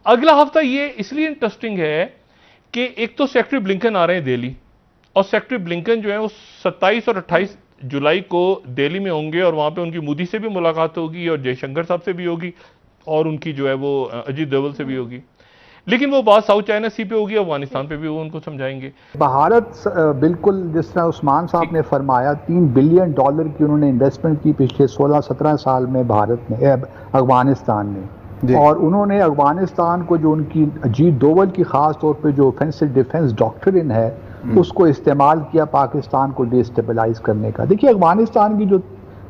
अगला हफ्ता ये इसलिए इंटरेस्टिंग है कि एक तो सेक्रेटरी ब्लिंकन आ रहे हैं दिल्ली, और सेक्रेटरी ब्लिंकन जो है वो 27 और 28 जुलाई को दिल्ली में होंगे, और वहां पे उनकी मोदी से भी मुलाकात होगी और जयशंकर साहब से भी होगी, और उनकी जो है वो अजीत डोभाल से भी होगी। लेकिन वो बात साउथ चाइना सी पे होगी, अफगानिस्तान पे भी वो उनको समझाएंगे। भारत बिल्कुल जिस तरह उस्मान साहब ने फरमाया, $3 बिलियन की उन्होंने इन्वेस्टमेंट की पिछले 16-17 साल में भारत में, अफगानिस्तान में। और उन्होंने अफगानिस्तान को जो उनकी अजीत डोभाल की खास तौर पे जो ऑफेंसिव डिफेंस डॉक्ट्रिन है उसको इस्तेमाल किया पाकिस्तान को डिस्टेबलाइज करने का। देखिए अफगानिस्तान की जो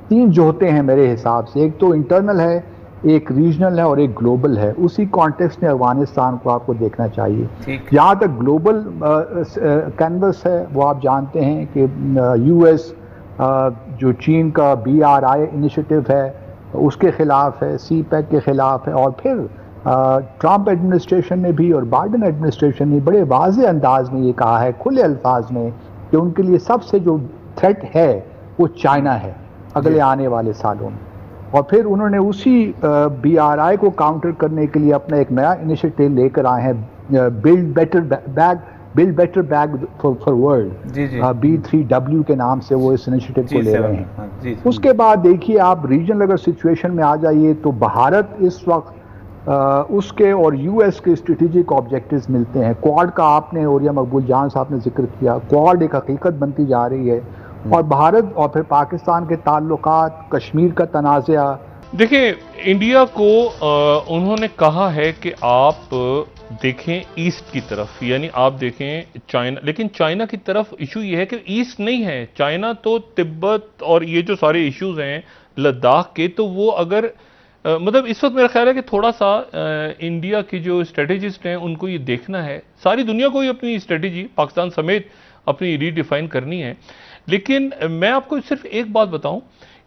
3 जोहते हैं मेरे हिसाब से, एक तो इंटरनल है, एक रीजनल है और एक ग्लोबल है। उसी कॉन्टेक्स्ट में अफगानिस्तान को आपको देखना चाहिए। जहाँ तक ग्लोबल कैनवस है वो आप जानते हैं कि यूएस जो चीन का BRI इनिशिएटिव है उसके खिलाफ है, CPEC के खिलाफ है, और फिर ट्रंप एडमिनिस्ट्रेशन ने भी और बाइडेन एडमिनिस्ट्रेशन ने बड़े वाज़ेह अंदाज में ये कहा है, खुले अल्फाज में, कि उनके लिए सबसे जो थ्रेट है वो चाइना है अगले आने वाले सालों में। और फिर उन्होंने उसी BRI को काउंटर करने के लिए अपना एक नया इनिशिएटिव लेकर आए हैं, build better bag for world, B3W के नाम से वो इस इनिशिएटिव को ले रहे हैं। उसके बाद देखिए आप रीजनल अगर सिचुएशन में आ जाइए तो भारत इस वक्त उसके और US के स्ट्रेटेजिक ऑब्जेक्टिव्स मिलते हैं। क्वाड का आपने ओरिया मकबूल जान साहब ने जिक्र किया, क्वाड एक हकीकत बनती जा रही है, और भारत और फिर पाकिस्तान के ताल्लुकात, कश्मीर का तनाज़ा। देखिए इंडिया को उन्होंने कहा है कि आप देखें ईस्ट की तरफ, यानी आप देखें चाइना, लेकिन चाइना की तरफ इशू ये है कि ईस्ट नहीं है चाइना, तो तिब्बत और ये जो सारे इश्यूज हैं लद्दाख के, तो वो अगर मतलब इस वक्त मेरा ख्याल है कि थोड़ा सा इंडिया की जो स्ट्रेटेजिस्ट हैं उनको ये देखना है, सारी दुनिया को ही अपनी स्ट्रेटेजी पाकिस्तान समेत अपनी रीडिफाइन करनी है। लेकिन मैं आपको सिर्फ एक बात बताऊं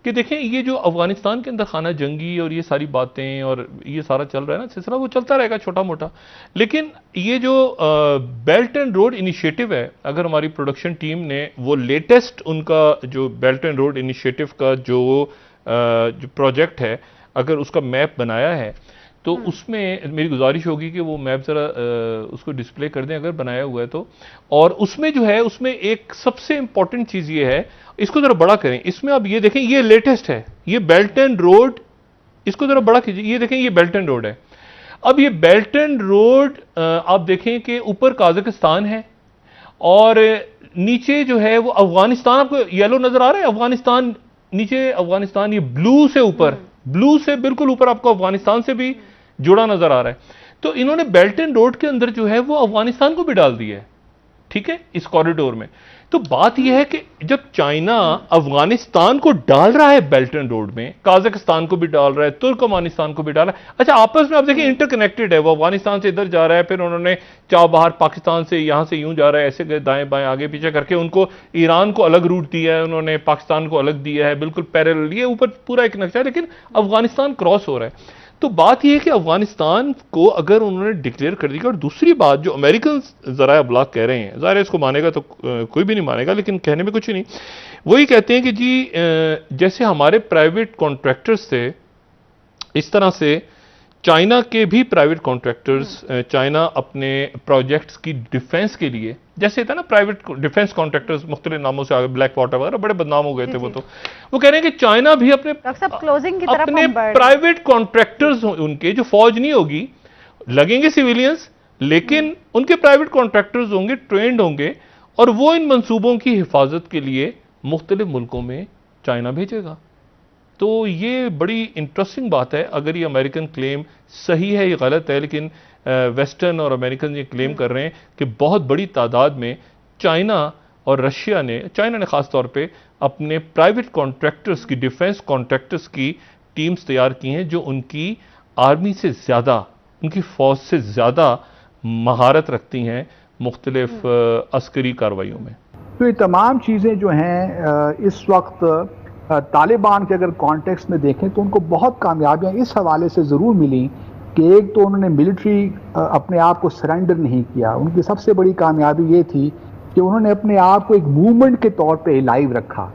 कि देखें ये जो अफगानिस्तान के अंदर खाना जंगी और ये सारी बातें और ये सारा चल रहा है ना सिलसिला, वो चलता रहेगा छोटा मोटा, लेकिन ये जो बेल्ट एंड रोड इनिशिएटिव है, अगर हमारी प्रोडक्शन टीम ने वो लेटेस्ट उनका जो बेल्ट एंड रोड इनिशिएटिव का जो प्रोजेक्ट है अगर उसका मैप बनाया है तो उसमें मेरी गुजारिश होगी कि वो मैप जरा उसको डिस्प्ले कर दें अगर बनाया हुआ है तो। और उसमें जो है उसमें एक सबसे इंपॉर्टेंट चीज ये है, इसको जरा बड़ा करें, इसमें आप ये देखें ये लेटेस्ट है, ये बेल्ट एंड रोड, इसको जरा बड़ा कीजिए, ये देखें ये बेल्ट एंड रोड है। अब ये बेल्ट एंड रोड आप देखें कि ऊपर काजाकिस्तान है और नीचे जो है वो अफगानिस्तान, आपको येलो नजर आ रहा है अफगानिस्तान, नीचे अफगानिस्तान, ये ब्लू से ऊपर, ब्लू से बिल्कुल ऊपर आपको अफगानिस्तान से भी जुड़ा नजर आ रहा है। तो इन्होंने बेल्ट एंड रोड के अंदर जो है वो अफगानिस्तान को भी डाल दिया है, ठीक है, इस कॉरिडोर में। तो बात यह है कि जब चाइना अफगानिस्तान को डाल रहा है बेल्ट एंड रोड में, काजाकिस्तान को भी डाल रहा है, तुर्कमानिस्तान को भी डाल रहा है, अच्छा आपस में आप देखिए इंटरकनेक्टेड है, वो अफगानिस्तान से इधर जा रहा है, फिर उन्होंने चाबहार पाकिस्तान से यहां से यूं जा रहा है, ऐसे दाएं बाएं आगे पीछे करके उनको ईरान को अलग रूट दिया है उन्होंने, पाकिस्तान को अलग दिया है, बिल्कुल पैरेलल, ये ऊपर पूरा एक नक्शा है, लेकिन अफगानिस्तान क्रॉस हो रहा है। तो बात यह है कि अफगानिस्तान को अगर उन्होंने डिक्लेयर कर दिया, और दूसरी बात जो अमेरिकन जराया ब्लॉक कह रहे हैं, ज़ाहिर है इसको मानेगा तो कोई भी नहीं मानेगा, लेकिन कहने में कुछ नहीं, वही कहते हैं कि जी जैसे हमारे प्राइवेट कॉन्ट्रैक्टर्स थे इस तरह से चाइना के भी प्राइवेट कॉन्ट्रैक्टर्स, चाइना अपने प्रोजेक्ट्स की डिफेंस के लिए, जैसे था ना प्राइवेट डिफेंस कॉन्ट्रैक्टर्स मुख्तलिफ नामों से आगे, ब्लैक वाटर वगैरह बड़े बदनाम हो गए थे वो, तो वो कह रहे हैं कि चाइना भी अपने प्राइवेट कॉन्ट्रैक्टर्स उनके, जो फौज नहीं होगी, लगेंगे सिविलियंस, लेकिन उनके प्राइवेट कॉन्ट्रैक्टर्स होंगे, ट्रेंड होंगे, और वो इन मंसूबों की हिफाजत के लिए मुख्तलिफ मुल्कों में चाइना भेजेगा। तो ये बड़ी इंटरेस्टिंग बात है, अगर ये अमेरिकन क्लेम सही है या गलत है, लेकिन वेस्टर्न और अमेरिकन ये क्लेम कर रहे हैं कि बहुत बड़ी तादाद में चाइना और रशिया ने, चाइना ने खास तौर पे अपने प्राइवेट कॉन्ट्रैक्टर्स की, डिफेंस कॉन्ट्रैक्टर्स की टीम्स तैयार की हैं जो उनकी आर्मी से ज्यादा, उनकी फौज से ज्यादा महारत रखती हैं मुख्तलिफ अस्करी कार्रवाइयों में। तो ये तमाम चीज़ें जो हैं इस वक्त तालिबान के अगर कॉन्टेक्स्ट में देखें तो उनको बहुत कामयाबियां इस हवाले से ज़रूर मिली कि एक तो उन्होंने मिलिट्री अपने आप को सरेंडर नहीं किया, उनकी सबसे बड़ी कामयाबी ये थी कि उन्होंने अपने आप को एक मूवमेंट के तौर पे लाइव रखा,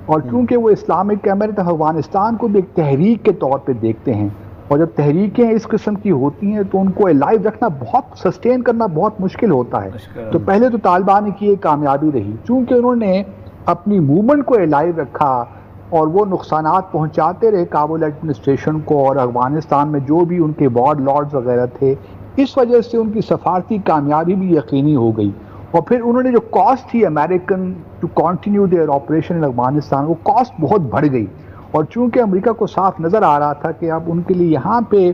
और क्योंकि वो इस्लामिक एमिरेट अफगानिस्तान को भी एक तहरीक के तौर पे देखते हैं, और जब तहरीकें इस किस्म की होती हैं तो उनको अलाइव रखना बहुत, सस्टेन करना बहुत मुश्किल होता है। तो पहले तो तालिबान की ये कामयाबी रही, चूंकि उन्होंने अपनी मूवमेंट को अलाइव रखा और वो नुकसानात पहुंचाते रहे काबुल एडमिनिस्ट्रेशन को और अफगानिस्तान में जो भी उनके वॉर लॉर्ड्स वगैरह थे, इस वजह से उनकी सफारती कामयाबी भी यकीनी हो गई। और फिर उन्होंने जो कॉस्ट थी American to continue their operation in Afghanistan, वो कॉस्ट बहुत बढ़ गई। और चूंकि अमेरिका को साफ नज़र आ रहा था कि अब उनके लिए यहाँ पे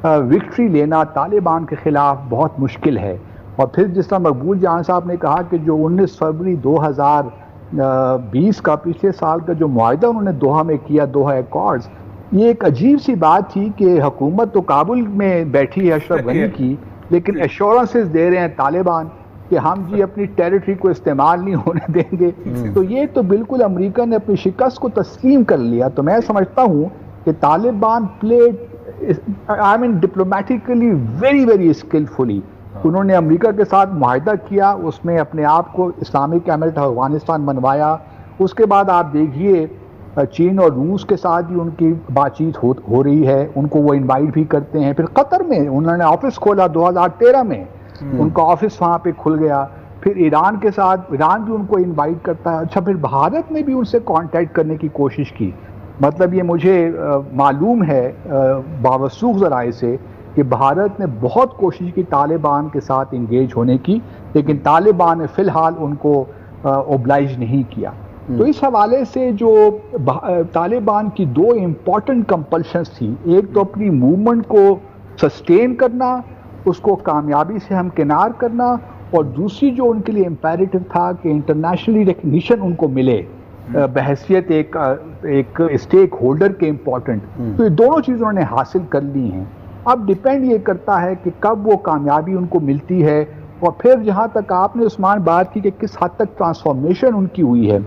विक्ट्री लेना तालिबान के ख़िलाफ़ बहुत मुश्किल है। और फिर जिस तरह मकबूल जान साहब ने कहा कि जो 19 फरवरी 2020 का पिछले साल का जो मुआहिदा उन्होंने दोहा में किया, दोहा एकॉर्ड्स, ये एक अजीब सी बात थी कि हुकूमत तो काबुल में बैठी है अशरफ गनी की, लेकिन एश्योरेंसेस दे रहे हैं तालिबान कि हम जी अपनी टेरिटरी को इस्तेमाल नहीं होने देंगे। तो ये तो बिल्कुल अमेरिका ने अपनी शिकस्त को तस्लीम कर लिया। तो मैं समझता हूँ कि Taliban played I mean diplomatically very very skilfully, उन्होंने अमेरिका के साथ मुआहिदा किया, उसमें अपने आप को इस्लामिक एमिरेट अफगानिस्तान बनवाया। उसके बाद आप देखिए चीन और रूस के साथ भी उनकी बातचीत हो रही है, उनको वो इनवाइट भी करते हैं। फिर कतर में उन्होंने ऑफिस खोला 2013 में, उनका ऑफिस वहाँ पे खुल गया। फिर ईरान के साथ, ईरान भी उनको इनवाइट करता है। अच्छा, फिर भारत ने भी उनसे कांटेक्ट करने की कोशिश की। मतलब ये मुझे मालूम है बावसूख ज़राए से कि भारत ने बहुत कोशिश की तालिबान के साथ इंगेज होने की, लेकिन तालिबान ने फ़िलहाल उनको ओब्लाइज नहीं किया। तो इस हवाले से जो तालिबान की दो इम्पॉर्टेंट कंपल्शंस थी, एक तो अपनी मूवमेंट को सस्टेन करना, उसको कामयाबी से हमकिनार करना, और दूसरी जो उनके लिए इम्पेरेटिव था कि इंटरनेशनली रिकग्निशन उनको मिले बहैसियत एक स्टेक होल्डर के इम्पोर्टेंट। तो ये दोनों चीज़ उन्होंने हासिल कर ली हैं। अब डिपेंड ये करता है कि कब वो कामयाबी उनको मिलती है। और फिर जहाँ तक आपने उस्मान बात की कि किस हद तक ट्रांसफॉर्मेशन उनकी हुई है,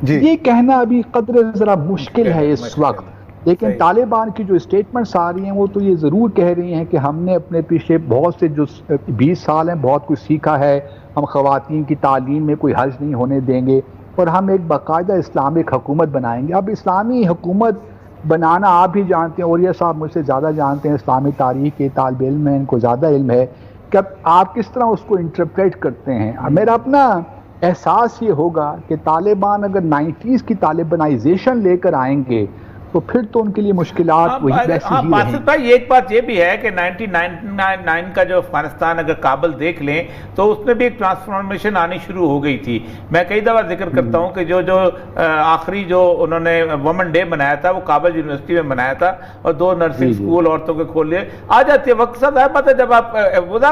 ये कहना अभी कदर ज़रा मुश्किल है इस वक्त। लेकिन तालिबान की जो स्टेटमेंट्स आ रही हैं वो तो ये ज़रूर कह रही हैं कि हमने अपने पीछे बहुत से जो 20 साल हैं बहुत कुछ सीखा है, हम ख़वातीन की तालीम में कोई हर्ज नहीं होने देंगे और हम एक बाकायदा इस्लामिक हुकूमत बनाएंगे। अब इस्लामी हुकूमत बनाना आप भी जानते हैं, औरिया साहब मुझसे ज़्यादा जानते हैं, इस्लामी तारीख़ के तालिब इल्म हैं, इनको ज़्यादा इल्म है कि आप किस तरह उसको इंटरप्रेट करते हैं। मेरा अपना एहसास ये होगा कि तालिबान अगर 90s की तालिबानाइजेशन लेकर आएंगे तो फिर तो उनके लिए मुश्किलात वही वैसी ही रहेंगी। भाई एक बात ये भी है कि 1999 का जो अफगानिस्तान अगर काबुल देख लें तो उसमें भी एक ट्रांसफॉर्मेशन आनी शुरू हो गई थी। मैं कई दफ़ा जिक्र करता हूँ कि जो आखिरी जो उन्होंने वुमेन डे मनाया था वो काबुल यूनिवर्सिटी में मनाया था और 2 नर्सिंग स्कूल औरतों के खोल लिए। आ जाती है वक्त साथ है जब आप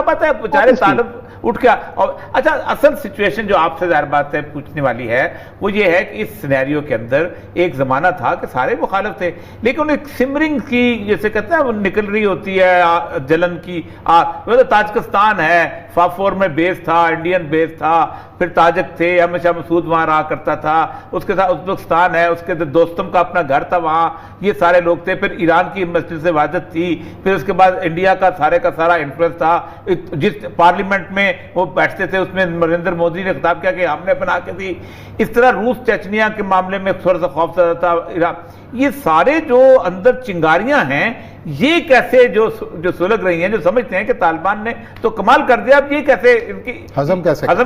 पता है बेचारे तालब उठ गया। और अच्छा, असल सिचुएशन जो आपसे ज़ाहिर बात है पूछने वाली है वो ये है कि इस सिनेरियो के अंदर एक ज़माना था कि सारे मुखालिफ थे, लेकिन एक सिमरिंग की जैसे कहते हैं वो निकल रही होती है जलन की तो ताजिकिस्तान है, फाफोर में बेस था, इंडियन बेस था, फिर ताजिक थे, हमेशा मसूद वहाँ रहा करता था, उसके साथ उज़्बेकिस्तान है, उसके दोस्तम का अपना घर था वहाँ, ये सारे लोग थे, फिर ईरान की मस्जिद से वादत थी, फिर उसके बाद इंडिया का सारा इन्फ्लुएंस था। जिस पार्लियामेंट में वो बैठते थे उसमें नरेंद्र मोदी ने खिताब किया कि हमने बना के दी। इस तरह रूस चेचनिया के मामले में थोड़ा सा खौफ था ईरान। ये सारे जो अंदर चिंगारियां हैं ये कैसे जो सुलग रही हैं, जो समझते हैं कि तालिबान ने तो कमाल कर दिया, अब ये कैसे इनकी हजम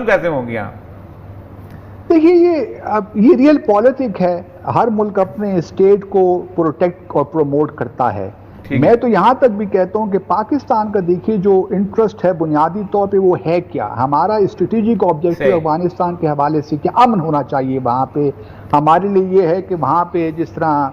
कैसे होंगी? देखिए ये रियल पॉलिटिक है, हर मुल्क अपने स्टेट को प्रोटेक्ट और प्रमोट करता है। मैं तो यहां तक भी कहता हूं कि पाकिस्तान का देखिए जो इंटरेस्ट है बुनियादी तौर पे वो है क्या, हमारा स्ट्रेटेजिक ऑब्जेक्टिव अफगानिस्तान के हवाले से क्या, अमन होना चाहिए वहां पे। हमारे लिए ये है कि वहां पे जिस तरह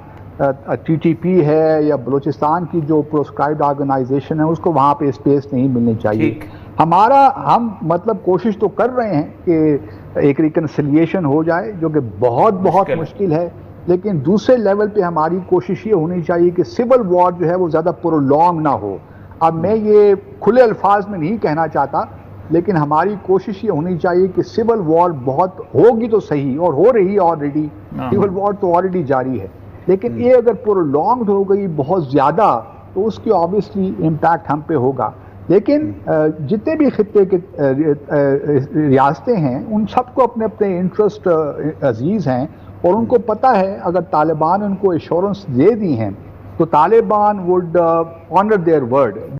TTP है या बलूचिस्तान की जो प्रोस्क्राइब्ड ऑर्गेनाइजेशन है उसको वहां पे स्पेस नहीं मिलनी चाहिए। हम मतलब कोशिश तो कर रहे हैं कि एक रिकन्सिलिएशन हो जाए, जो कि बहुत मुश्किल है, लेकिन दूसरे लेवल पे हमारी कोशिश ये होनी चाहिए कि सिविल वॉर जो है वो ज़्यादा प्रोलॉन्ग ना हो। अब मैं ये खुले अल्फाज में नहीं कहना चाहता, लेकिन हमारी कोशिश ये होनी चाहिए कि सिविल वॉर बहुत होगी तो सही, और हो रही है ऑलरेडी, सिविल वॉर तो ऑलरेडी जारी है, लेकिन ये अगर प्रोलॉन्ग हो गई बहुत ज़्यादा तो उसकी ऑब्वियसली इम्पैक्ट हम पे होगा। लेकिन जितने भी खित्ते के रियासतें हैं उन सबको अपने अपने इंटरेस्ट अजीज़ हैं और उनको पता है अगर तालिबान उनको एश्योरेंस दे दी हैं तो Taliban would honour their word.